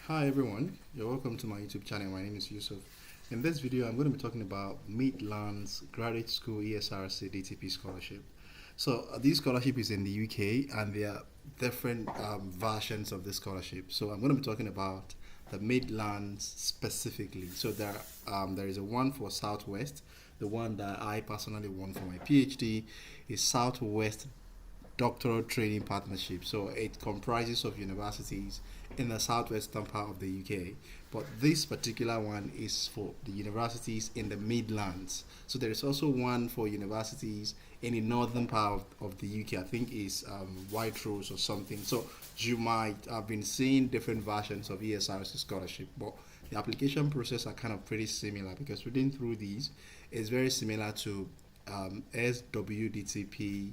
Hi everyone, you're welcome to my YouTube channel. My name is Yusuf. In this video, I'm going to be talking about Midlands Graduate School ESRC DTP scholarship. So this scholarship is in the UK, and there are different versions of this scholarship. So I'm going to be talking about the Midlands specifically. So there is a one for Southwest. The one that I personally want for my PhD is Southwest Doctoral Training Partnership. So it comprises of universities in the southwestern part of the UK, but this particular one is for the universities in the Midlands. So there is also one for universities in the northern part of the UK. I think is White Rose or something. So you might have been seeing different versions of ESRC scholarship, but the application process are kind of pretty similar because reading through these is very similar to SWDTP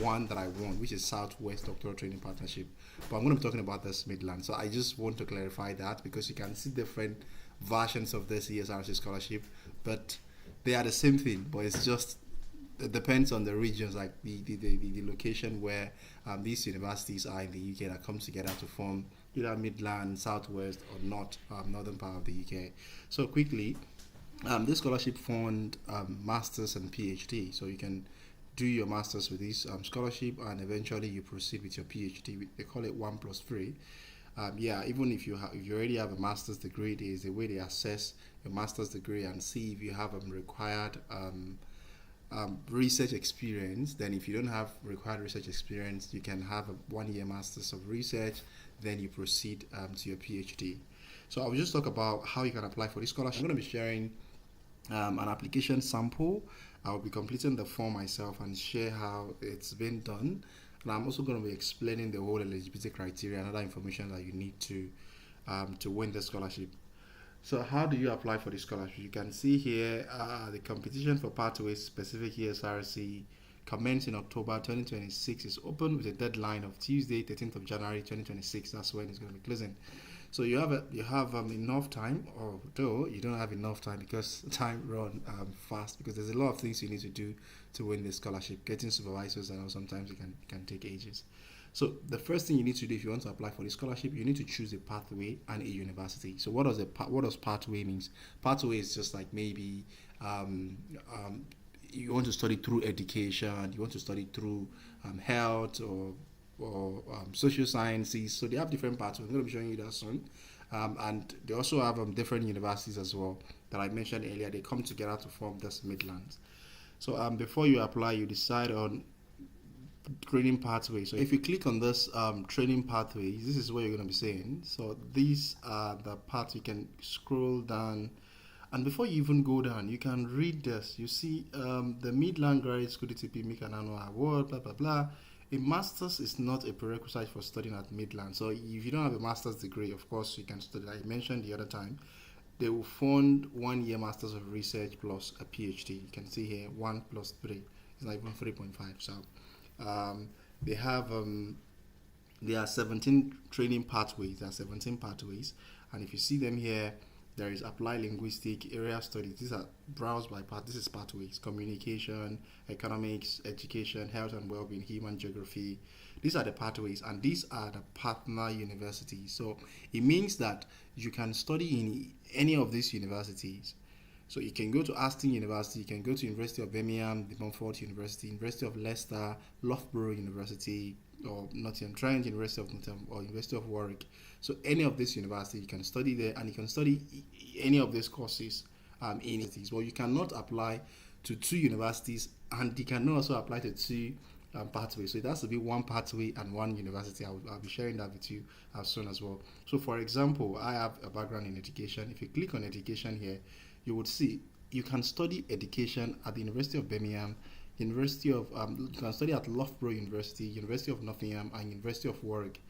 one that I won, which is Southwest Doctoral Training Partnership. But I'm going to be talking about this Midland. So I just want to clarify that because you can see different versions of this ESRC scholarship, but they are the same thing, but it depends on the regions, like the location where these universities are in the UK that comes together to form either Midland, Southwest, or northern part of the UK. So quickly, this scholarship fund masters and PhD, so you can do your masters with this scholarship, and eventually you proceed with your PhD. They call it 1+3. Even if you already have a master's degree, there is a way they assess your master's degree and see if you have required research experience. Then if you don't have required research experience, you can have a 1-year master's of research, then you proceed to your PhD. So I will just talk about how you can apply for this scholarship. I'm going to be sharing an application sample. I'll be completing the form myself and share how it's been done. And I'm also going to be explaining the whole eligibility criteria and other information that you need to win the scholarship. So how do you apply for the scholarship? You can see here the competition for pathways specific ESRC commenced in October 2026. Is open with a deadline of Tuesday 13th of January 2026. That's when it's going to be closing. So you have enough time, although you don't have enough time because time run fast, because there's a lot of things you need to do to win this scholarship. Getting supervisors, and sometimes it can take ages. So the first thing you need to do if you want to apply for this scholarship, you need to choose a pathway and a university. So what does pathway means? Pathway is just like maybe you want to study through education, you want to study through health or social sciences. So they have different pathways. I'm going to be showing you that soon. And they also have different universities as well that I mentioned earlier. They come together to form this Midlands. So before you apply, you decide on training pathway. So if you click on this training pathways, this is what you're going to be seeing. So these are the paths. You can scroll down, and before you even go down, you can read this. You see the Midland Graduate School DTP make an annual award, blah blah blah. A master's is not a prerequisite for studying at Midland. So if you don't have a master's degree, of course you can study. Like I mentioned the other time, they will fund 1-year master's of research plus a PhD. You can see here 1+3. It's not even 3.5. So they have there are 17 training pathways. There are 17 pathways, and if you see them here, there is applied linguistic area studies. These are browsed by path. This is pathways: communication, economics, education, health and well-being, human geography. These are the pathways, and these are the partner universities. So it means that you can study in any of these universities. So you can go to Aston University, you can go to University of Birmingham, the Montfort University, University of Leicester, Loughborough University, or Nottingham Trent, University of Nottingham, or University of Warwick. So any of this university, you can study there, and you can study any of these courses in universities. Well, you cannot apply to 2 universities, and you cannot also apply to 2 pathways. So it has to be 1 pathway and 1 university. I'll be sharing that with you soon as well. So for example, I have a background in education. If you click on education here, you would see you can study education at the University of Birmingham, University of you can study at Loughborough University, University of Nottingham, and University of Warwick.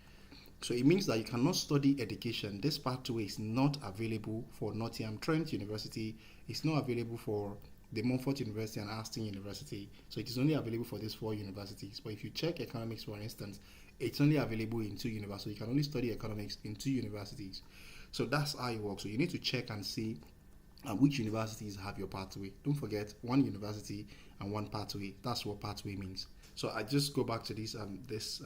So it means that you cannot study education. This pathway is not available for Nottingham Trent University. It's not available for the Montfort University and Aston University. So it is only available for these 4 universities. But if you check economics, for instance, it's only available in 2 universities. You can only study economics in 2 universities. So that's how it works. So you need to check and see which universities have your pathway. Don't forget, 1 university and 1 pathway. That's what pathway means. So I just go back to this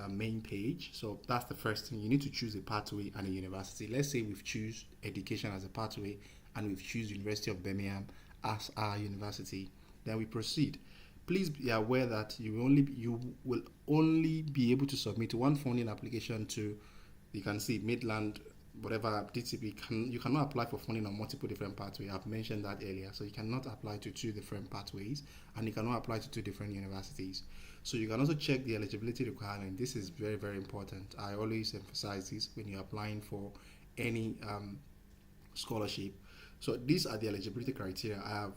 main page. So that's the first thing. You need to choose a pathway and a university. Let's say we've choose education as a pathway and we've choose University of Birmingham as our university. Then we proceed. Please be aware that you will only be able to submit one funding application to, you can see Midland, whatever DTP. You cannot apply for funding on multiple different pathways. I've mentioned that earlier. So you cannot apply to two different pathways, and you cannot apply to two different universities. So you can also check the eligibility requirement. This is very, very important. I always emphasize this when you're applying for any scholarship. So these are the eligibility criteria. I have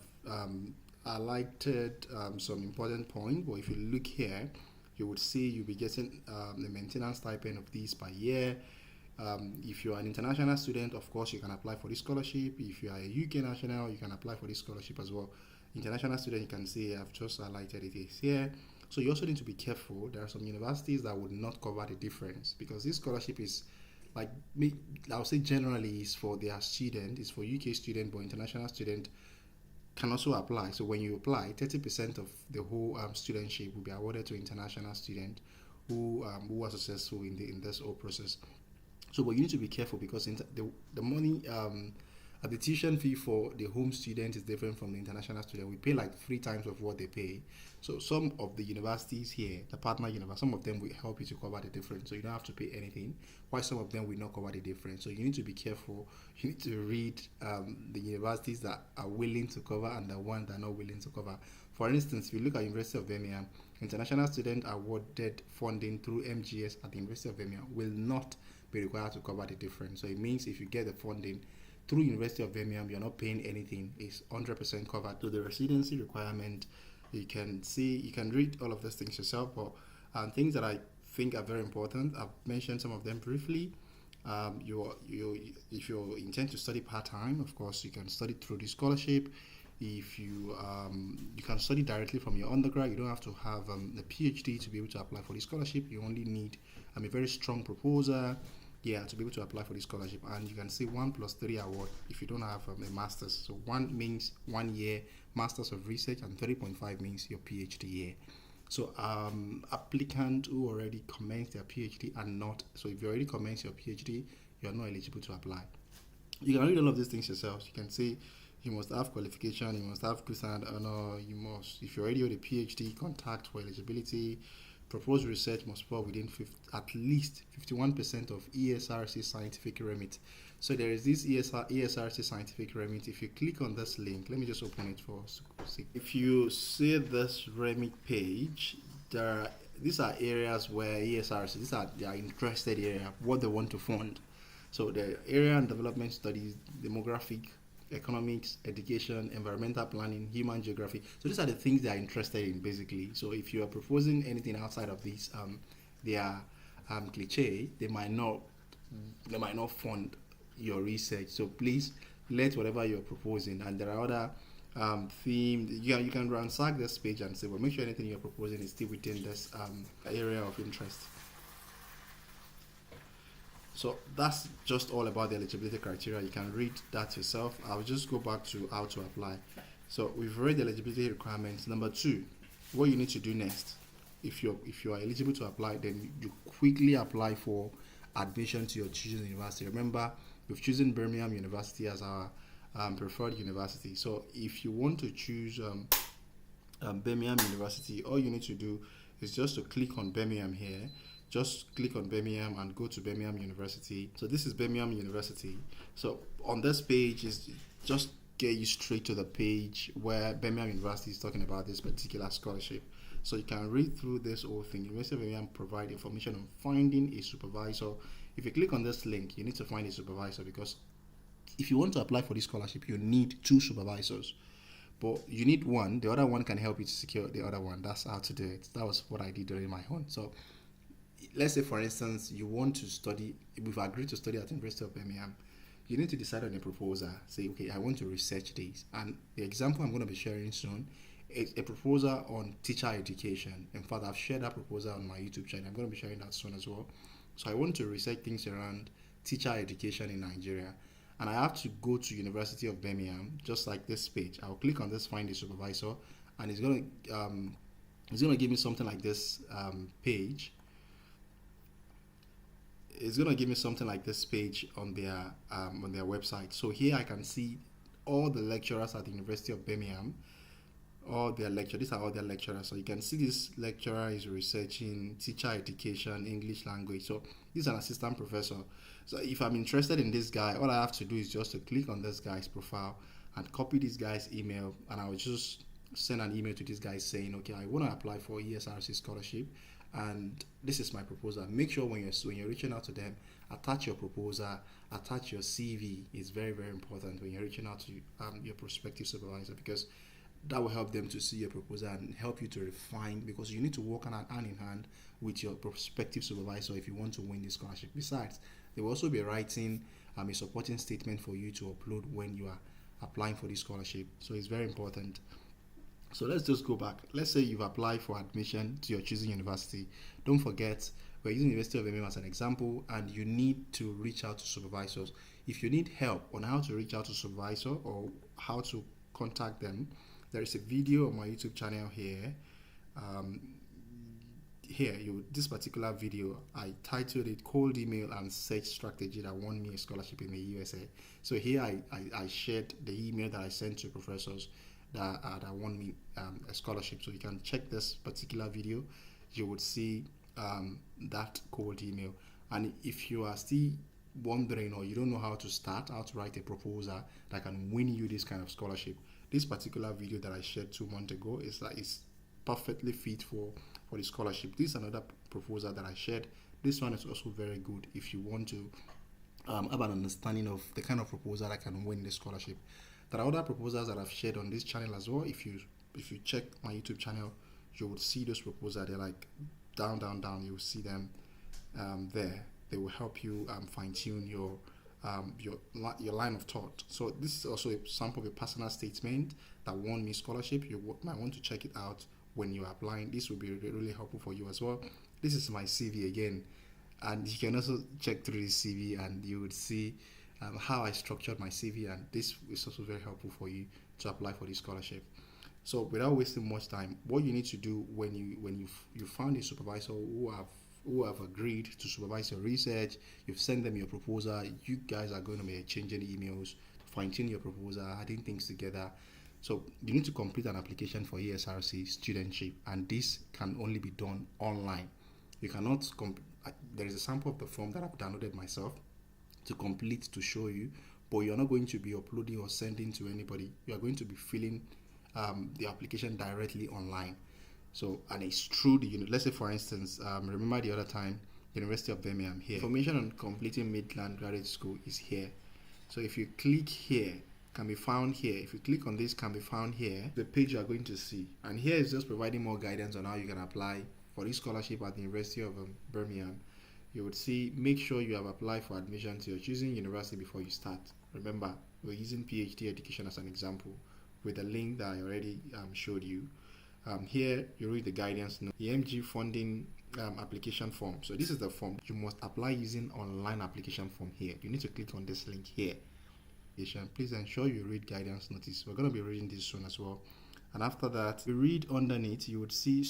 highlighted some important points, but if you look here, you would see you'll be getting the maintenance stipend of these per year. If you are an international student, of course, you can apply for this scholarship. If you are a UK national, you can apply for this scholarship as well. International student, you can see I've just highlighted it here. So you also need to be careful. There are some universities that would not cover the difference, because this scholarship is, like, I would say generally is for their student, it's for UK student, but international student can also apply. So when you apply, 30% of the whole studentship will be awarded to international student who are successful in this whole process. So, but you need to be careful, because the money, the tuition fee for the home student is different from the international student. We pay like 3 times of what they pay. So some of the universities here, the partner universities, some of them will help you to cover the difference. So you don't have to pay anything, while some of them will not cover the difference. So you need to be careful. You need to read the universities that are willing to cover and the ones that are not willing to cover. For instance, if you look at University of Birmingham, international student awarded funding through MGS at the University of Birmingham will not be required to cover the difference. So it means if you get the funding through University of Birmingham, you're not paying anything. It's 100% covered. So the residency requirement, you can read all of these things yourself, but things that I think are very important, I've mentioned some of them briefly. If you intend to study part-time, of course, you can study through the scholarship. If you can study directly from your undergrad, you don't have to have a PhD to be able to apply for the scholarship. You only need a very strong proposal, to be able to apply for the scholarship. And you can see 1+3 award if you don't have a master's. So 1 means 1 year master's of research, and 3.5 means your PhD year. So applicant who already commenced their PhD are not. So if you already commenced your PhD, you are not eligible to apply. You can read all of these things yourself. You can see you must have qualification, you must have good and honor, you must, if you already hold a PhD, contact for eligibility. Proposed research must fall within at least 51% of ESRC scientific remit. So there is this ESRC scientific remit. If you click on this link, let me just open it for us. If you see this remit page, these are areas where ESRC, they are interested area, what they want to fund. So the area and development studies, demographic, economics, education, environmental planning, human geography. So these are the things they are interested in, basically. So if you are proposing anything outside of these, they are cliche. They might not fund your research. So please let whatever you're proposing, and there are other themes. You can ransack this page and say, well, make sure anything you're proposing is still within this area of interest. So that's just all about the eligibility criteria. You can read that yourself. I'll just go back to how to apply. So we've read the eligibility requirements. Number 2, what you need to do next. If you are eligible to apply, then you quickly apply for admission to your chosen university. Remember, we've chosen Birmingham University as our preferred university. So if you want to choose Birmingham University, all you need to do is just to click on Birmingham here. Just click on Birmingham and go to Birmingham University. So this is Birmingham University. So on this page is just get you straight to the page where Birmingham University is talking about this particular scholarship. So you can read through this whole thing. University of Birmingham provide information on finding a supervisor. If you click on this link, you need to find a supervisor, because if you want to apply for this scholarship, you need 2 supervisors. But you need one. The other one can help you to secure the other one. That's how to do it. That was what I did during my own. So let's say, for instance, you want to study, we've agreed to study at the University of Birmingham. You need to decide on a proposal. Say, okay, I want to research this. And the example I'm going to be sharing soon is a proposal on teacher education. In fact, I've shared that proposal on my YouTube channel. I'm going to be sharing that soon as well. So I want to research things around teacher education in Nigeria. And I have to go to University of Birmingham, just like this page. I'll click on this, find a supervisor, and it's going to It's going to give me something like this page. It's going to give me something like this page on their website. So here I can see all the lecturers at the University of Birmingham, all their lecture. These are all their lecturers. So you can see this lecturer is researching teacher education, English language. So this is an assistant professor. So if I'm interested in this guy, all I have to do is just to click on this guy's profile and copy this guy's email, and I will just send an email to this guy saying, okay, I want to apply for ESRC scholarship, and this is my proposal. Make sure when you're reaching out to them, attach your proposal, attach your CV. It's very, very important when you're reaching out to your prospective supervisor, because that will help them to see your proposal and help you to refine, because you need to work hand in hand with your prospective supervisor if you want to win this scholarship. Besides, they will also be writing a supporting statement for you to upload when you are applying for this scholarship. So it's very important. So let's just go back. Let's say you've applied for admission to your choosing university. Don't forget, we're using University of Birmingham as an example, and you need to reach out to supervisors. If you need help on how to reach out to supervisor or how to contact them, there is a video on my YouTube channel here. This particular video, I titled it "Cold Email and Search Strategy That Won Me a Scholarship in the USA." So here I shared the email that I sent to professors that won me a scholarship. So you can check this particular video. You would see that cold email. And if you are still wondering, or you don't know how to write a proposal that can win you this kind of scholarship, this particular video that I shared 2 months ago is perfectly fit for the scholarship. This is another proposal that I shared. This one is also very good if you want to have an understanding of the kind of proposal that can win the scholarship. There are other proposals that I've shared on this channel as well. If you check my YouTube channel, you would see those proposals. They're like down. You will see them there. They will help you fine-tune your line of thought. So this is also a sample of a personal statement that won me scholarship. You might want to check it out when you're applying. This will be really helpful for you as well. This is my CV again, and you can also check through this CV and you would see how I structured my CV, and this is also very helpful for you to apply for this scholarship. So without wasting much time, what you need to do when you found a supervisor who have agreed to supervise your research, you've sent them your proposal, you guys are going to be exchanging emails to fine-tune your proposal, adding things together. So you need to complete an application for ESRC studentship, and this can only be done online. You cannot there is a sample of the form that I've downloaded myself to complete to show you, but you're not going to be uploading or sending to anybody. You are going to be filling the application directly online. So, and it's through the unit. Let's say, for instance, remember the other time, University of Birmingham here. Information on completing Midlands Graduate School is here. So if you click here, can be found here. If you click on this, can be found here, the page you are going to see. And here is just providing more guidance on how you can apply for this scholarship at the University of Birmingham. You would see, make sure you have applied for admission to your choosing university before you start. Remember, we're using PhD education as an example with the link that I already showed you. Here, you read the guidance note, the MG funding application form. So this is the form. You must apply using online application form here. You need to click on this link here. Please ensure you read guidance notice. We're going to be reading this soon as well. And after that, you read underneath, you would see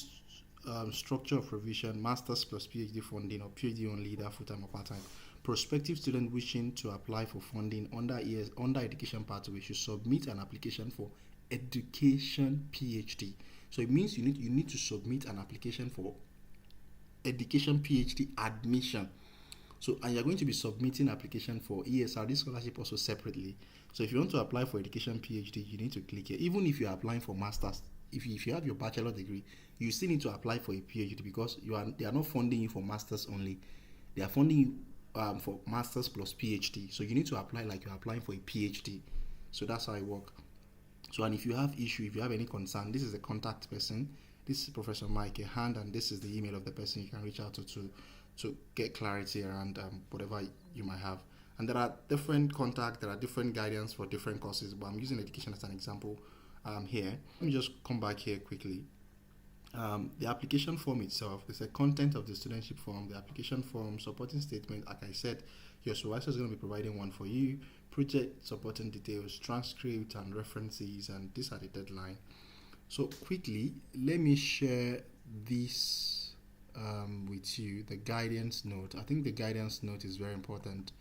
structure of provision, master's plus PhD funding, or PhD only, either full-time or part-time. Prospective student wishing to apply for funding under education pathway should submit an application for education PhD. So it means you need to submit an application for education PhD admission. So, and you're going to be submitting application for ESRC scholarship also separately. So if you want to apply for education PhD, you need to click here. Even if you're applying for masters, if you have your bachelor degree, you still need to apply for a PhD, because they are not funding you for masters only. They are funding you for masters plus PhD. So you need to apply like you're applying for a PhD. So that's how it works. So, and if you have issue, if you have any concern, this is the contact person. This is Professor Mike Hand, and this is the email of the person you can reach out to get clarity around whatever you might have. And there are different contacts, there are different guidance for different courses, but I'm using education as an example here. Let me just come back here quickly. The application form itself is the content of the studentship form, the application form, supporting statement. Like I said, your supervisor is going to be providing one for you, project supporting details, transcript and references, and these are the deadline. So quickly, let me share this with you, the guidance note. I think the guidance note is very important.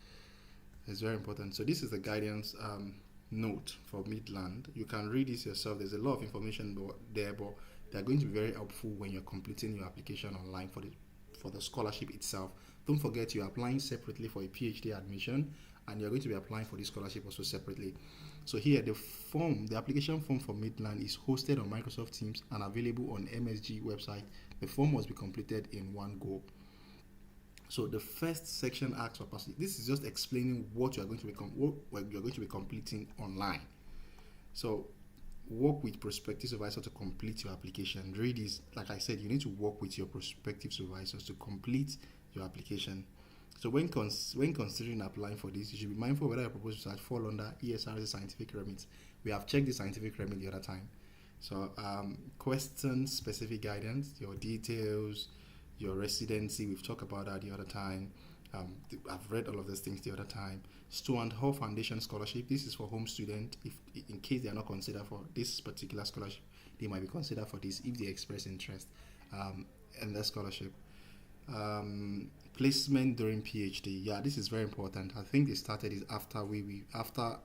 It's very important. So this is the guidance note for Midland. You can read this yourself. There's a lot of information there, but they're going to be very helpful when you're completing your application online for the scholarship itself. Don't forget you're applying separately for a PhD admission, and you're going to be applying for this scholarship also separately. So here, the application form for Midland is hosted on Microsoft Teams and available on MSG website. The form must be completed in one go. So the first section asks for passage. This is just explaining what you're going to be completing online. So work with prospective supervisor to complete your application. Read this. Like I said, you need to work with your prospective supervisors to complete your application. So when considering applying for this, you should be mindful whether your proposed research fall under ESRC scientific remit. We have checked the scientific remit the other time. So question specific guidance, your details, your residency, we've talked about that the other time. I've read all of those things the other time. Stone Hall Foundation Scholarship, this is for home student. If in case they are not considered for this particular scholarship, they might be considered for this if they express interest in the scholarship. Placement during PhD, yeah, this is very important. I think they started it after after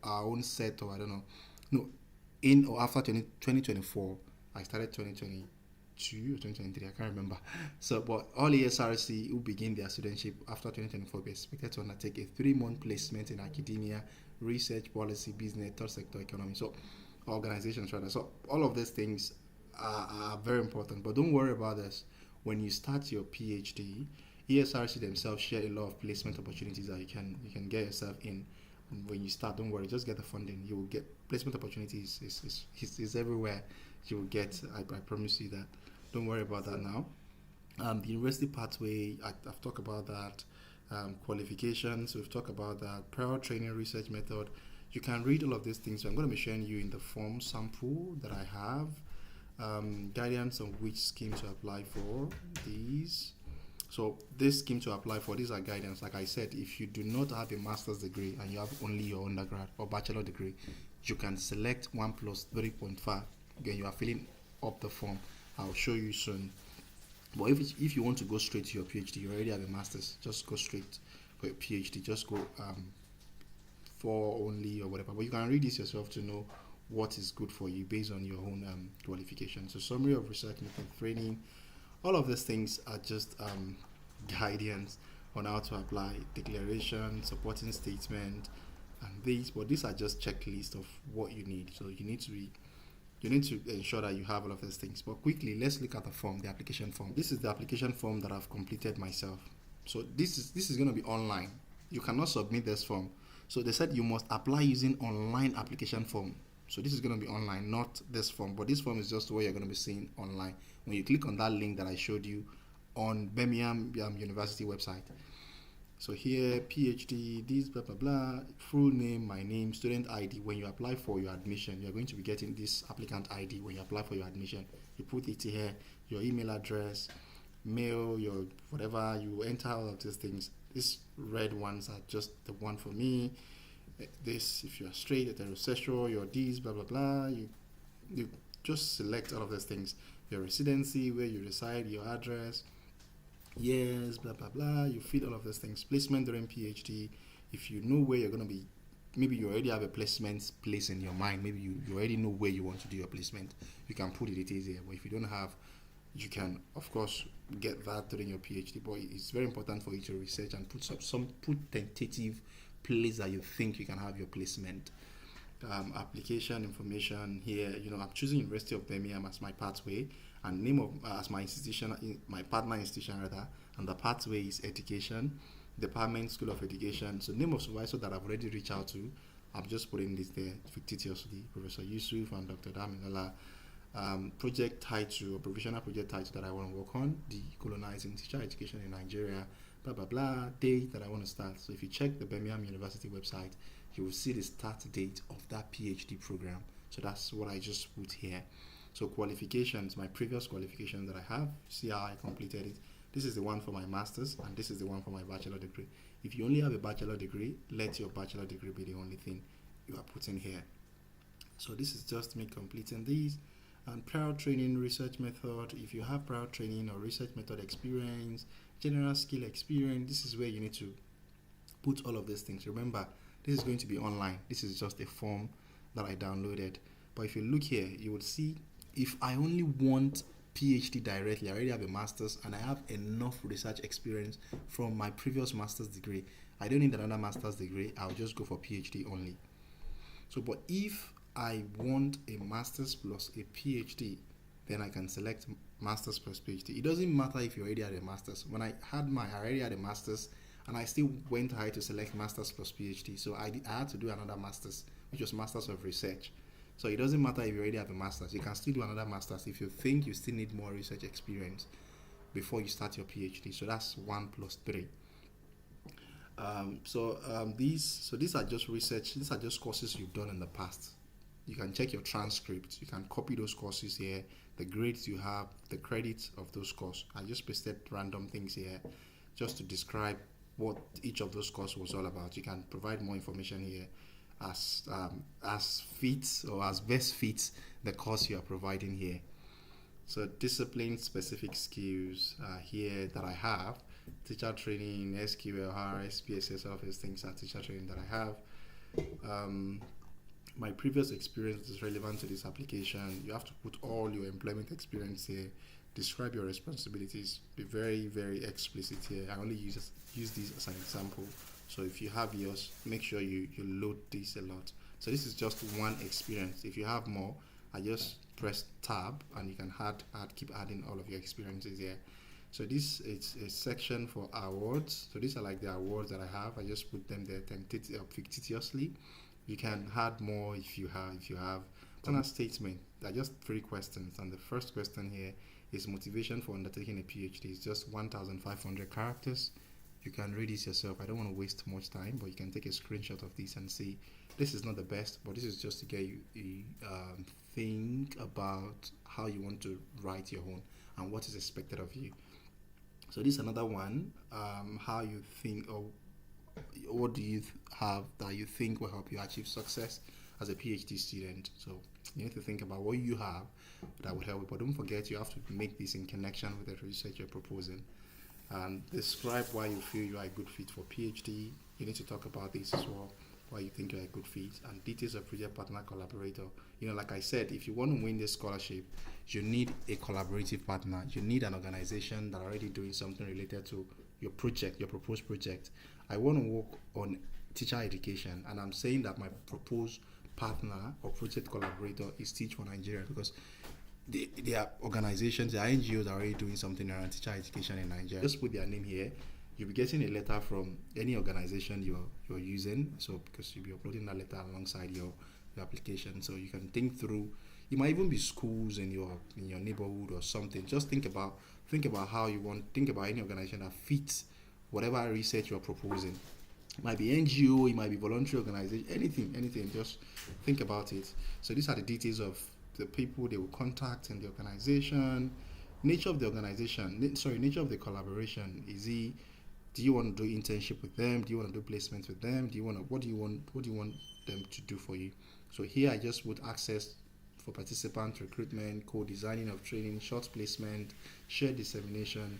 our own set, or I don't know, no, in or after 2024. I started 2022 or 2023, I can't remember. So, but all ESRC who begin their studentship after 2024 be expected to undertake a 3-month placement in academia, research, policy, business, third sector economy. So, organizations rather. So, all of these things are very important. But don't worry about this. When you start your PhD, ESRC themselves share a lot of placement opportunities that you can get yourself in. And when you start, don't worry, just get the funding. You will get placement opportunities. Is everywhere. You will get. I promise you that. Don't worry about that now. The university pathway, I've talked about that. Qualifications, we've talked about that. Prior training, research method. You can read all of these things. So I'm going to be sharing you in the form sample that I have. Guidance on which scheme to apply for these. So this scheme to apply for, these are guidance. Like I said, if you do not have a master's degree and you have only your undergrad or bachelor degree, you can select 1 plus 3.5. Again, you are filling up the form. I'll show you soon. But if you want to go straight to your PhD, you already have a master's, just go straight for your PhD. Just go for only or whatever. But you can read this yourself to know what is good for you based on your own qualifications. So summary of research method training, all of these things are just guidance on how to apply, declaration, supporting statement, and these. But these are just checklists of what you need. So you need to ensure that you have all of these things. But quickly, let's look at the form, the application form. This is the application form that I've completed myself. So this is going to be online. You cannot submit this form. So they said you must apply using online application form. So this is going to be online, not this form. But this form is just what you're going to be seeing online. When you click on that link that I showed you on Birmingham University website. So here, PhD, this, blah, blah, blah, full name, my name, student ID. When you apply for your admission, you're going to be getting this applicant ID when you apply for your admission. You put it here, your email address, mail, your whatever, you enter all of these things. These red ones are just the one for me. This, if you're straight, heterosexual, your D's, blah, blah, blah. You just select all of those things. Your residency, where you reside, your address, years, blah, blah, blah. You feed all of those things. Placement during PhD. If you know where you're going to be, maybe you already have a placement place in your mind. Maybe you already know where you want to do your placement. You can put it easier. But if you don't have, you can, of course, get that during your PhD. But it's very important for you to research and put tentative place that you think you can have your placement. Application information here, I'm choosing University of Birmingham as my pathway, and name of as my institution, my partner institution rather, and the pathway is education, department, school of education. So name of supervisor that I've already reached out to, I'm just putting this there fictitiously, Professor Yusuf and Dr. Damilola. Project title, provisional project title that I want to work on, decolonizing teacher education in Nigeria, blah blah blah, date that I want to start. So if you check the Birmingham University website, you will see the start date of that PhD program. So that's what I just put here. So qualifications, my previous qualifications that I have, see how I completed it. This is the one for my master's, and this is the one for my bachelor degree. If you only have a bachelor degree, let your bachelor degree be the only thing you are putting here. So this is just me completing these. And prior training, research method. If you have prior training or research method experience, general skill experience, this is where you need to put all of these things. Remember, this is going to be online. This is just a form that I downloaded. But if you look here, you would see if I only want PhD directly, I already have a master's and I have enough research experience from my previous master's degree. I don't need another master's degree. I'll just go for PhD only. So, but if I want a master's plus a PhD, then I can select master's plus PhD. It doesn't matter if you already had a master's. When I already had a master's, and I still went ahead to select master's plus PhD. So I had to do another master's, which was master's of research. So it doesn't matter if you already have a master's. You can still do another master's if you think you still need more research experience before you start your PhD. So that's 1 plus 3. These are just research. These are just courses you've done in the past. You can check your transcript. You can copy those courses here, the grades you have, the credits of those courses. I just pasted random things here just to describe what each of those courses was all about. You can provide more information here as fits or as best fits the course you are providing here. So discipline specific skills here that I have. Teacher training, SQL, RS, PSS, all of these things are teacher training that I have. My previous experience is relevant to this application. You have to put all your employment experience here. Describe your responsibilities. Be very, very explicit here. I only use these as an example. So if you have yours, make sure you load this a lot. So this is just one experience. If you have more, I just press tab and you can keep adding all of your experiences here. So this is a section for awards. So these are like the awards that I have. I just put them there fictitiously. You can add more if you have. Personal statement. There are just 3 questions, and the first question here is motivation for undertaking a PhD. It's just 1,500 characters. You can read this yourself. I don't want to waste much time, but you can take a screenshot of this and see. This is not the best, but this is just to get you think about how you want to write your own and what is expected of you. So this is another one. How you think, or what do you have that you think will help you achieve success as a PhD student? So you need to think about what you have that would help you, but don't forget you have to make this in connection with the research you're proposing. And describe why you feel you are a good fit for PhD. You need to talk about this as well, why you think you're a good fit, and details of project partner collaborator. Like I said, if you want to win this scholarship, you need a collaborative partner. You need an organization that are already doing something related to your project, your proposed project. I want to work on teacher education, and I'm saying that my proposed partner or project collaborator is Teach for Nigeria, because they are organizations, they are NGOs that are already doing something around teacher education in Nigeria. Just put their name here. You'll be getting a letter from any organization you're using, so because you'll be uploading that letter alongside your application. So you can think through. It might even be schools in your neighborhood or something. Just think about how you want. Think about any organization that fits whatever research you're proposing. It might be NGO, it might be voluntary organization, anything. Just think about it. So these are the details of the people they will contact in the organization, nature of the collaboration. Do you want to do internship with them? Do you want to do placements with them? What do you want them to do for you? So here I just would access for participant recruitment, co-designing of training, short placement, shared dissemination.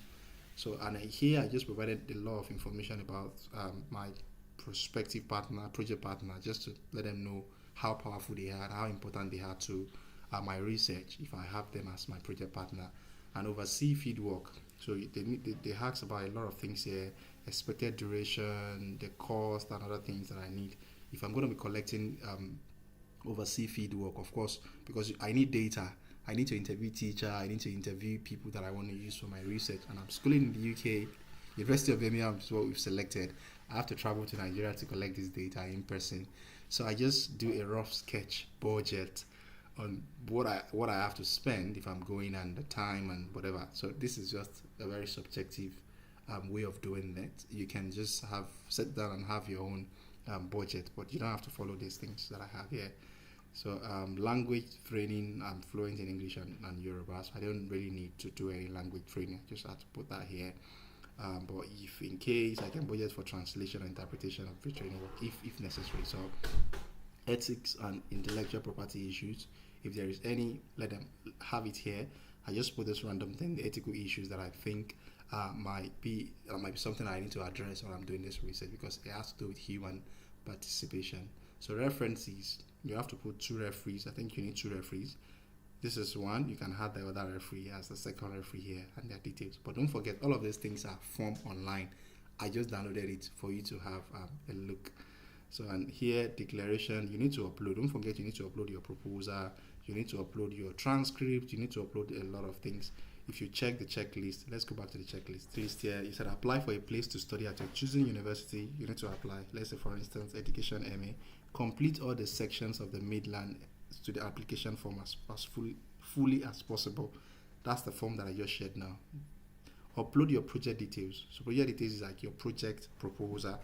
So, and here I just provided a lot of information about my prospective partner, project partner, just to let them know how powerful they are, how important they are to my research if I have them as my project partner, and oversee field work. So they ask about a lot of things here, expected duration, the cost, and other things that I need. If I'm going to be collecting oversee field work, of course, because I need data. I need to interview teacher, I need to interview people that I want to use for my research. And I'm schooling in the UK, University of Birmingham is what we've selected. I have to travel to Nigeria to collect this data in person. So I just do a rough sketch budget on what I have to spend if I'm going, and the time and whatever. So this is just a very subjective way of doing that. You can just sit down and have your own budget, but you don't have to follow these things that I have here. So language training, I'm fluent in English and Yoruba, so I don't really need to do any language training. I just have to put that here. But if in case, I can budget for translation and interpretation of the training work if necessary. So ethics and intellectual property issues. if there is any, let them have it here. I just put this random thing, the ethical issues that I think might be something I need to address when I'm doing this research, because it has to do with human participation. So references, you have to put 2 referees. I think you need 2 referees. This is one. You can add the other referee as the second referee here and their details. But don't forget, all of these things are formed online. I just downloaded it for you to have a look. So, and here, declaration, you need to upload. Don't forget, you need to upload your proposal. You need to upload your transcript. You need to upload a lot of things. If you check the checklist, let's go back to the checklist. List here, you said apply for a place to study at your choosing university. You need to apply. Let's say, for instance, Education MA. Complete all the sections of the Midlands to the application form as fully as possible. That's the form that I just shared now. Upload your project details. So project details is like your project proposal.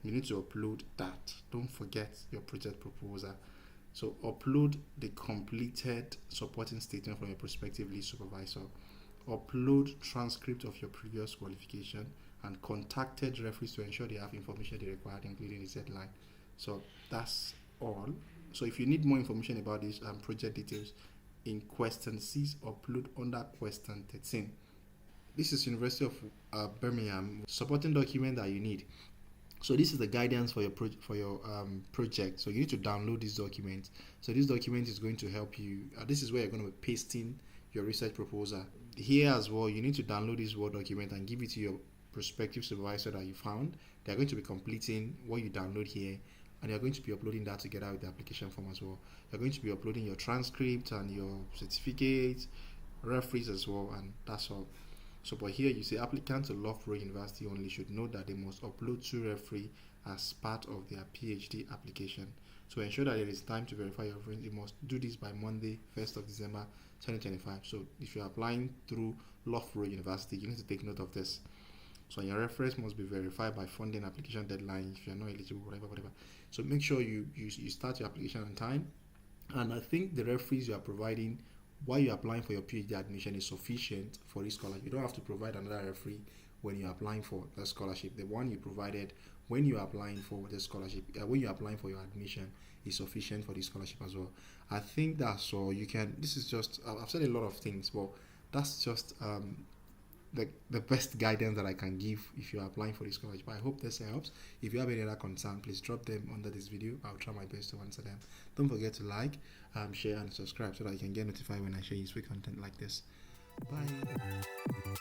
You need to upload that. Don't forget your project proposal. So upload the completed supporting statement from your prospective lead supervisor. Upload transcript of your previous qualification and contacted referees to ensure they have information they required, including the deadline. So that's all. So if you need more information about these project details, in question 6, upload under question 13. This is University of Birmingham supporting document that you need. So this is the guidance for your project. So you need to download this document. So this document is going to help you. This is where you're going to be pasting your research proposal. Here as well, you need to download this Word document and give it to your prospective supervisor that you found. They're going to be completing what you download here, and you're going to be uploading that together with the application form as well. You're going to be uploading your transcript and your certificates, referees as well, and that's all. So, but here you say applicants to Loughborough University only should note that they must upload 2 referees as part of their PhD application. So ensure that it is time to verify your reference. You must do this by Monday, 1st of December 2025. So if you're applying through Loughborough University, you need to take note of this. So your reference must be verified by funding application deadline if you're not eligible, whatever. So make sure you start your application on time. And I think the referees you are providing while you're applying for your PhD admission is sufficient for this scholarship. You don't have to provide another referee when you're applying for the scholarship. The one you provided when you're applying for the scholarship, when you're applying for your admission, is sufficient for this scholarship as well. I think that's all. You can. This is just. I've said a lot of things, but that's just the best guidance that I can give if you're applying for this scholarship. I hope this helps. If you have any other concern, please drop them under this video. I'll try my best to answer them. Don't forget to like, share, and subscribe so that you can get notified when I share useful content like this. Bye.